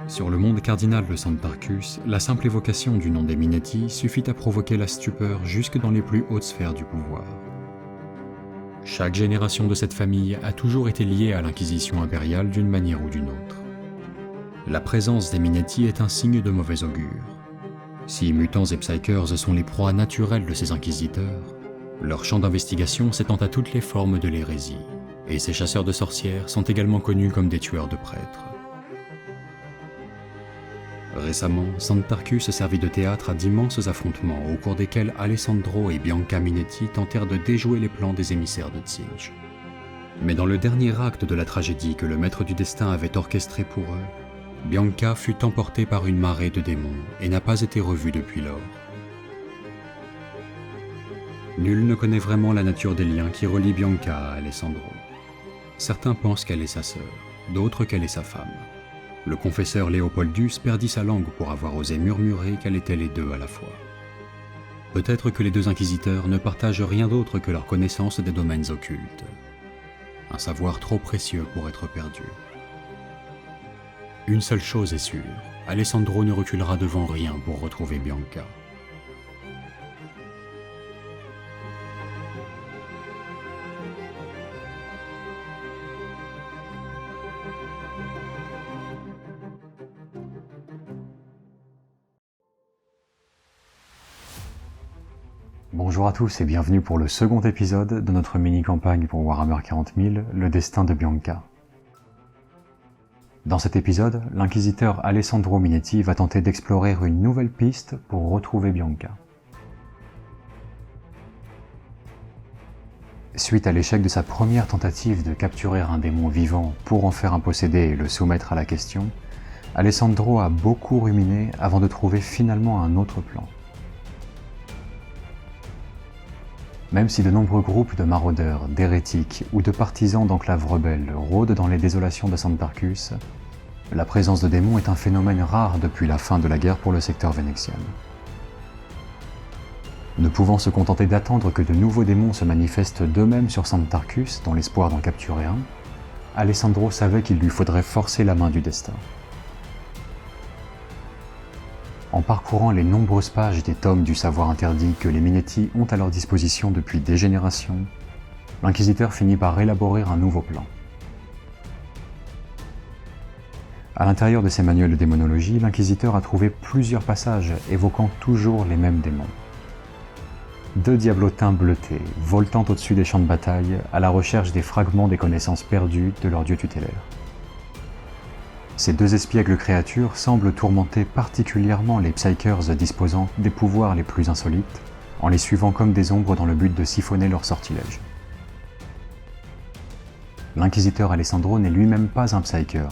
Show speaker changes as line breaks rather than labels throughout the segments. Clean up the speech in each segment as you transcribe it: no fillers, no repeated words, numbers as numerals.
Sur le monde cardinal de Santarcus, la simple évocation du nom des Minetti suffit à provoquer la stupeur jusque dans les plus hautes sphères du pouvoir. Chaque génération de cette famille a toujours été liée à l'Inquisition impériale d'une manière ou d'une autre. La présence des Minetti est un signe de mauvais augure. Si mutants et psykers sont les proies naturelles de ces inquisiteurs, leur champ d'investigation s'étend à toutes les formes de l'hérésie, et ces chasseurs de sorcières sont également connus comme des tueurs de prêtres. Récemment, Santarcus servit de théâtre à d'immenses affrontements au cours desquels Alessandro et Bianca Minetti tentèrent de déjouer les plans des émissaires de Tsinj. Mais dans le dernier acte de la tragédie que le maître du destin avait orchestré pour eux, Bianca fut emportée par une marée de démons et n'a pas été revue depuis lors. Nul ne connaît vraiment la nature des liens qui relient Bianca à Alessandro. Certains pensent qu'elle est sa sœur, d'autres qu'elle est sa femme. Le confesseur Léopoldus perdit sa langue pour avoir osé murmurer qu'elle était les deux à la fois. Peut-être que les deux inquisiteurs ne partagent rien d'autre que leur connaissance des domaines occultes. Un savoir trop précieux pour être perdu. Une seule chose est sûre, Alessandro ne reculera devant rien pour retrouver Bianca.
Bonjour à tous et bienvenue pour le second épisode de notre mini-campagne pour Warhammer 40 000, le destin de Bianca. Dans cet épisode, l'inquisiteur Alessandro Minetti va tenter d'explorer une nouvelle piste pour retrouver Bianca. Suite à l'échec de sa première tentative de capturer un démon vivant pour en faire un possédé et le soumettre à la question, Alessandro a beaucoup ruminé avant de trouver finalement un autre plan. Même si de nombreux groupes de maraudeurs, d'hérétiques ou de partisans d'enclaves rebelles rôdent dans les désolations de Santarcus, la présence de démons est un phénomène rare depuis la fin de la guerre pour le secteur vénétien. Ne pouvant se contenter d'attendre que de nouveaux démons se manifestent d'eux-mêmes sur Santarcus dans l'espoir d'en capturer un, Alessandro savait qu'il lui faudrait forcer la main du destin. En parcourant les nombreuses pages des tomes du savoir interdit que les Minetti ont à leur disposition depuis des générations, l'inquisiteur finit par élaborer un nouveau plan. À l'intérieur de ses manuels de démonologie, l'inquisiteur a trouvé plusieurs passages évoquant toujours les mêmes démons. Deux diablotins bleutés, voltant au-dessus des champs de bataille, à la recherche des fragments des connaissances perdues de leur dieu tutélaire. Ces deux espiègles créatures semblent tourmenter particulièrement les psykers disposant des pouvoirs les plus insolites, en les suivant comme des ombres dans le but de siphonner leurs sortilèges. L'inquisiteur Alessandro n'est lui-même pas un psyker,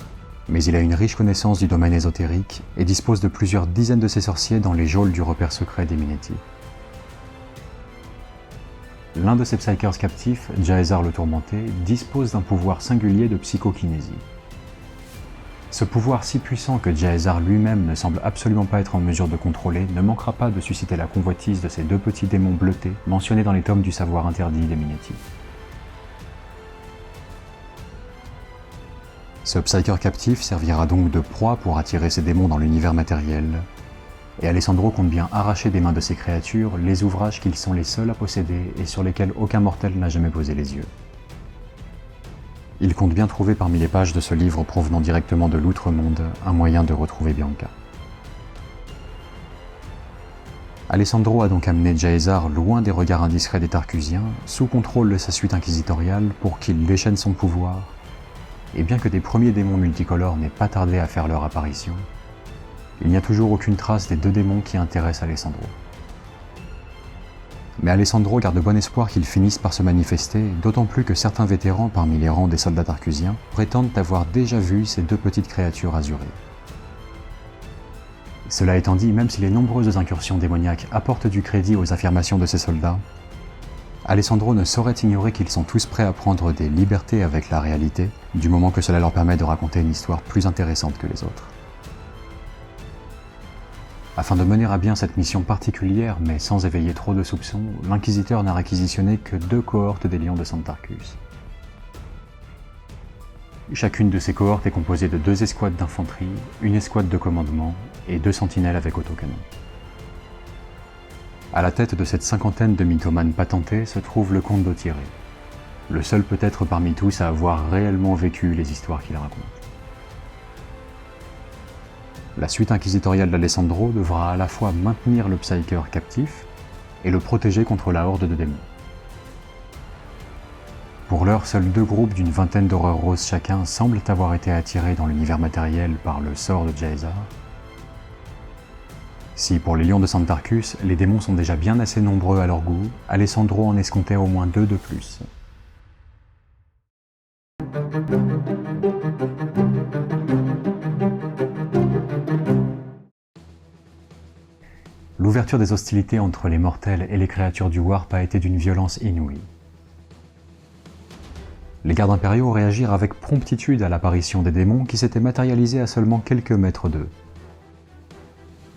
mais il a une riche connaissance du domaine ésotérique et dispose de plusieurs dizaines de ses sorciers dans les geôles du repère secret des Minetti. L'un de ces psykers captifs, Jaezar le Tourmenté, dispose d'un pouvoir singulier de psychokinésie. Ce pouvoir si puissant que Jaezar lui-même ne semble absolument pas être en mesure de contrôler ne manquera pas de susciter la convoitise de ces deux petits démons bleutés mentionnés dans les tomes du savoir interdit des Minetti. Ce psyker captif servira donc de proie pour attirer ces démons dans l'univers matériel, et Alessandro compte bien arracher des mains de ces créatures les ouvrages qu'ils sont les seuls à posséder et sur lesquels aucun mortel n'a jamais posé les yeux. Il compte bien trouver parmi les pages de ce livre provenant directement de l'outre-monde un moyen de retrouver Bianca. Alessandro a donc amené Jaezar loin des regards indiscrets des Tarcusiens, sous contrôle de sa suite inquisitoriale pour qu'il déchaîne son pouvoir, et bien que des premiers démons multicolores n'aient pas tardé à faire leur apparition, il n'y a toujours aucune trace des deux démons qui intéressent Alessandro. Mais Alessandro garde bon espoir qu'ils finissent par se manifester, d'autant plus que certains vétérans parmi les rangs des soldats tarcusiens prétendent avoir déjà vu ces deux petites créatures azurées. Cela étant dit, même si les nombreuses incursions démoniaques apportent du crédit aux affirmations de ces soldats, Alessandro ne saurait ignorer qu'ils sont tous prêts à prendre des libertés avec la réalité, du moment que cela leur permet de raconter une histoire plus intéressante que les autres. Afin de mener à bien cette mission particulière, mais sans éveiller trop de soupçons, l'inquisiteur n'a réquisitionné que 2 cohortes des Lions de Santarcus. Chacune de ces cohortes est composée de 2 escouades d'infanterie, une escouade de commandement et 2 sentinelles avec autocanon. À la tête de cette cinquantaine de mythomanes patentés se trouve le comte d'Authier, le seul peut-être parmi tous à avoir réellement vécu les histoires qu'il raconte. La suite inquisitoriale d'Alessandro devra à la fois maintenir le Psyker captif et le protéger contre la horde de démons. Pour l'heure, seuls 2 groupes d'une vingtaine d'horreurs roses chacun semblent avoir été attirés dans l'univers matériel par le sort de Jae'Zar. Si pour les Lions de Santarcus, les démons sont déjà bien assez nombreux à leur goût, Alessandro en escomptait au moins 2 de plus. L'ouverture des hostilités entre les mortels et les créatures du Warp a été d'une violence inouïe. Les gardes impériaux réagirent avec promptitude à l'apparition des démons qui s'étaient matérialisés à seulement quelques mètres d'eux.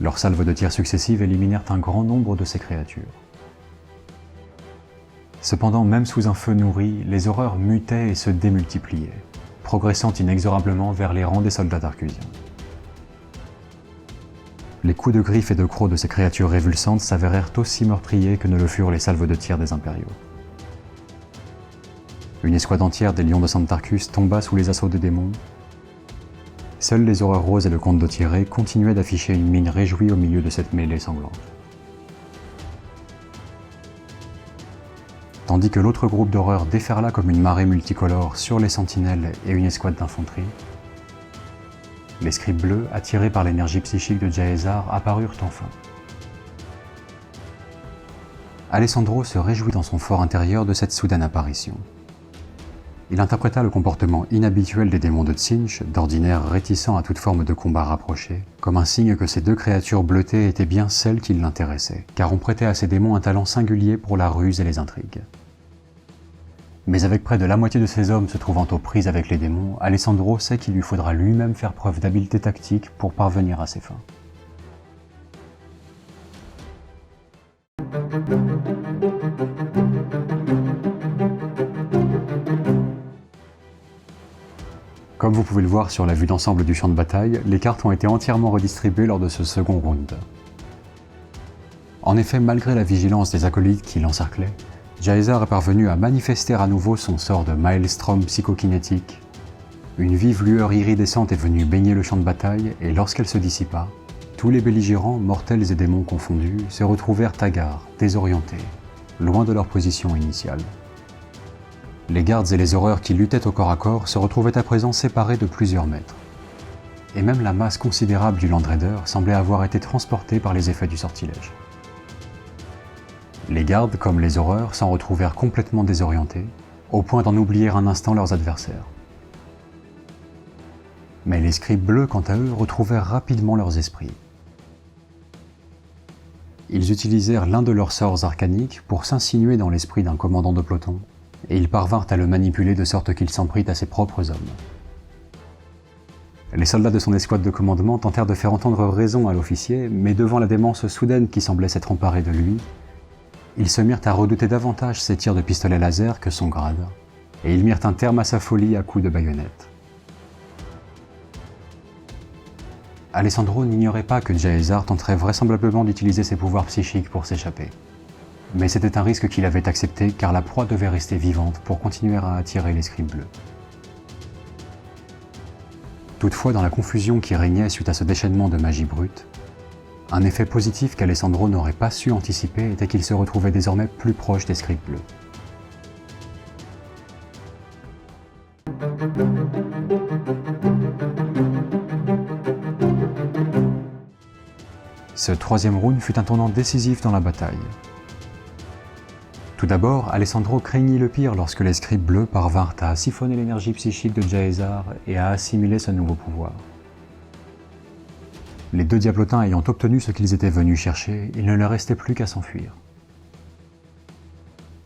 Leurs salves de tirs successives éliminèrent un grand nombre de ces créatures. Cependant, même sous un feu nourri, les horreurs mutaient et se démultipliaient, progressant inexorablement vers les rangs des soldats tarcusiens. Les coups de griffes et de crocs de ces créatures révulsantes s'avérèrent aussi meurtriers que ne le furent les salves de tir des impériaux. Une escouade entière des Lions de Santarcus tomba sous les assauts des démons. Seuls les horreurs roses et le comte d'Authier continuaient d'afficher une mine réjouie au milieu de cette mêlée sanglante. Tandis que l'autre groupe d'horreurs déferla comme une marée multicolore sur les sentinelles et une escouade d'infanterie, les scribes bleus, attirés par l'énergie psychique de Jae'Zar, apparurent enfin. Alessandro se réjouit dans son fort intérieur de cette soudaine apparition. Il interpréta le comportement inhabituel des démons de Tzeentch, d'ordinaire réticents à toute forme de combat rapproché, comme un signe que ces 2 créatures bleutées étaient bien celles qui l'intéressaient, car on prêtait à ces démons un talent singulier pour la ruse et les intrigues. Mais avec près de la moitié de ses hommes se trouvant aux prises avec les démons, Alessandro sait qu'il lui faudra lui-même faire preuve d'habileté tactique pour parvenir à ses fins. Comme vous pouvez le voir sur la vue d'ensemble du champ de bataille, les cartes ont été entièrement redistribuées lors de ce second round. En effet, malgré la vigilance des acolytes qui l'encerclaient, Jae'Zar est parvenu à manifester à nouveau son sort de maelstrom psychokinétique. Une vive lueur iridescente est venue baigner le champ de bataille et lorsqu'elle se dissipa, tous les belligérants, mortels et démons confondus, se retrouvèrent hagards, désorientés, loin de leur position initiale. Les gardes et les horreurs qui luttaient au corps à corps se retrouvaient à présent séparés de plusieurs mètres. Et même la masse considérable du Land Raider semblait avoir été transportée par les effets du sortilège. Les gardes, comme les horreurs, s'en retrouvèrent complètement désorientés, au point d'en oublier un instant leurs adversaires. Mais les scribes bleus, quant à eux, retrouvèrent rapidement leurs esprits. Ils utilisèrent l'un de leurs sorts arcaniques pour s'insinuer dans l'esprit d'un commandant de peloton, et ils parvinrent à le manipuler de sorte qu'il s'en prit à ses propres hommes. Les soldats de son escouade de commandement tentèrent de faire entendre raison à l'officier, mais devant la démence soudaine qui semblait s'être emparée de lui, ils se mirent à redouter davantage ses tirs de pistolet laser que son grade, et ils mirent un terme à sa folie à coups de baïonnette. Alessandro n'ignorait pas que Jae'Zar tenterait vraisemblablement d'utiliser ses pouvoirs psychiques pour s'échapper. Mais c'était un risque qu'il avait accepté car la proie devait rester vivante pour continuer à attirer les scribes bleus. Toutefois, dans la confusion qui régnait suite à ce déchaînement de magie brute, un effet positif qu'Alessandro n'aurait pas su anticiper était qu'il se retrouvait désormais plus proche des scribes bleus. Ce troisième round fut un tournant décisif dans la bataille. Tout d'abord, Alessandro craignit le pire lorsque les scribes bleus parvinrent à siphonner l'énergie psychique de Jae'Zar et à assimiler ce nouveau pouvoir. Les 2 diablotins ayant obtenu ce qu'ils étaient venus chercher, il ne leur restait plus qu'à s'enfuir.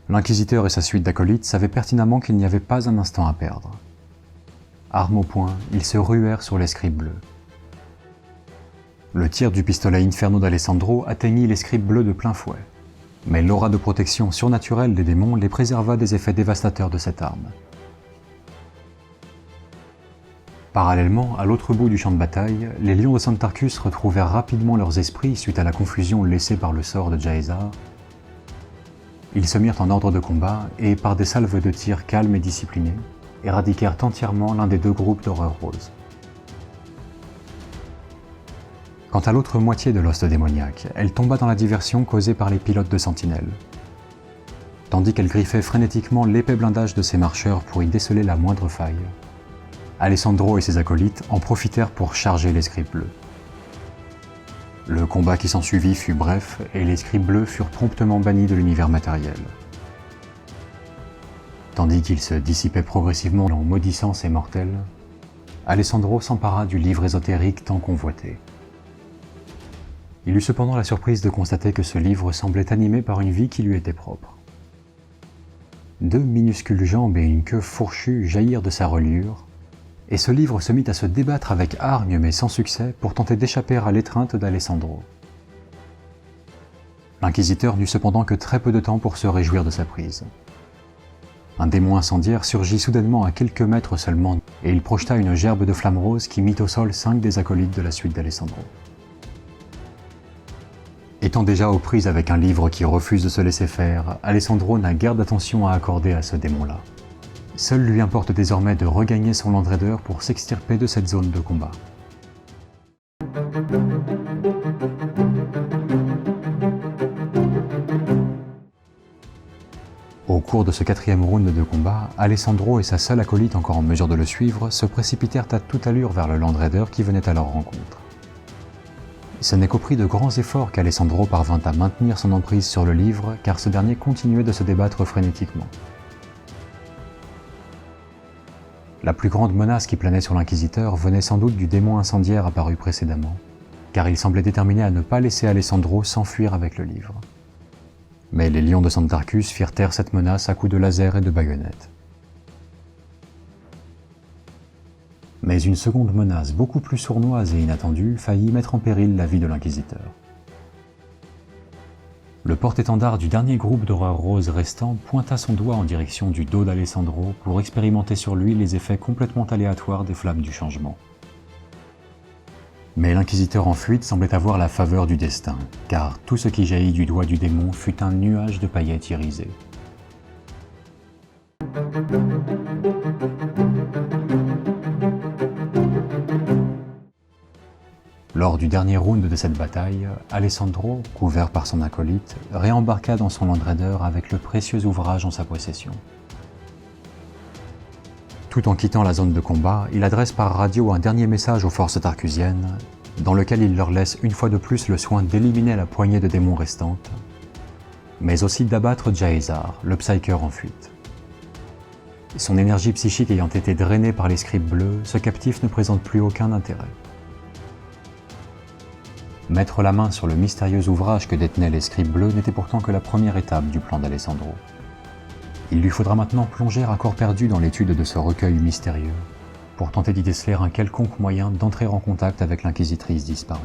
L'inquisiteur et sa suite d'acolytes savaient pertinemment qu'il n'y avait pas un instant à perdre. Armes au poing, ils se ruèrent sur les scribes bleus. Le tir du pistolet Inferno d'Alessandro atteignit les scribes bleus de plein fouet, mais l'aura de protection surnaturelle des démons les préserva des effets dévastateurs de cette arme. Parallèlement, à l'autre bout du champ de bataille, les lions de Santarcus retrouvèrent rapidement leurs esprits suite à la confusion laissée par le sort de Jae'Zar. Ils se mirent en ordre de combat et, par des salves de tir calmes et disciplinés, éradiquèrent entièrement l'un des deux groupes d'horreur rose. Quant à l'autre moitié de l'hoste démoniaque, elle tomba dans la diversion causée par les pilotes de sentinelles. Tandis qu'elle griffait frénétiquement l'épais blindage de ses marcheurs pour y déceler la moindre faille, Alessandro et ses acolytes en profitèrent pour charger les scribes bleus. Le combat qui s'ensuivit fut bref et les scribes bleus furent promptement bannis de l'univers matériel. Tandis qu'ils se dissipaient progressivement en maudissant ces mortels, Alessandro s'empara du livre ésotérique tant convoité. Il eut cependant la surprise de constater que ce livre semblait animé par une vie qui lui était propre. Deux minuscules jambes et une queue fourchue jaillirent de sa reliure, et ce livre se mit à se débattre avec hargne mais sans succès pour tenter d'échapper à l'étreinte d'Alessandro. L'inquisiteur n'eut cependant que très peu de temps pour se réjouir de sa prise. Un démon incendiaire surgit soudainement à quelques mètres seulement, et il projeta une gerbe de flammes roses qui mit au sol 5 des acolytes de la suite d'Alessandro. Étant déjà aux prises avec un livre qui refuse de se laisser faire, Alessandro n'a guère d'attention à accorder à ce démon-là. Seul lui importe désormais de regagner son Land Raider pour s'extirper de cette zone de combat. Au cours de ce 4e round de combat, Alessandro et sa seule acolyte encore en mesure de le suivre se précipitèrent à toute allure vers le Land Raider qui venait à leur rencontre. Ce n'est qu'au prix de grands efforts qu'Alessandro parvint à maintenir son emprise sur le livre, car ce dernier continuait de se débattre frénétiquement. La plus grande menace qui planait sur l'inquisiteur venait sans doute du démon incendiaire apparu précédemment, car il semblait déterminé à ne pas laisser Alessandro s'enfuir avec le livre. Mais les lions de Santarcus firent taire cette menace à coups de laser et de baïonnettes. Mais une seconde menace beaucoup plus sournoise et inattendue faillit mettre en péril la vie de l'inquisiteur. Le porte-étendard du dernier groupe d'horreur rose restant pointa son doigt en direction du dos d'Alessandro pour expérimenter sur lui les effets complètement aléatoires des flammes du changement. Mais l'inquisiteur en fuite semblait avoir la faveur du destin, car tout ce qui jaillit du doigt du démon fut un nuage de paillettes irisées. Lors du dernier round de cette bataille, Alessandro, couvert par son acolyte, réembarqua dans son Land Raider avec le précieux ouvrage en sa possession. Tout en quittant la zone de combat, il adresse par radio un dernier message aux forces tarcusiennes, dans lequel il leur laisse une fois de plus le soin d'éliminer la poignée de démons restantes, mais aussi d'abattre Jae'Zar, le Psyker en fuite. Son énergie psychique ayant été drainée par les scribes bleus, ce captif ne présente plus aucun intérêt. Mettre la main sur le mystérieux ouvrage que détenaient les scribes bleus n'était pourtant que la première étape du plan d'Alessandro. Il lui faudra maintenant plonger à corps perdu dans l'étude de ce recueil mystérieux, pour tenter d'y déceler un quelconque moyen d'entrer en contact avec l'inquisitrice disparue.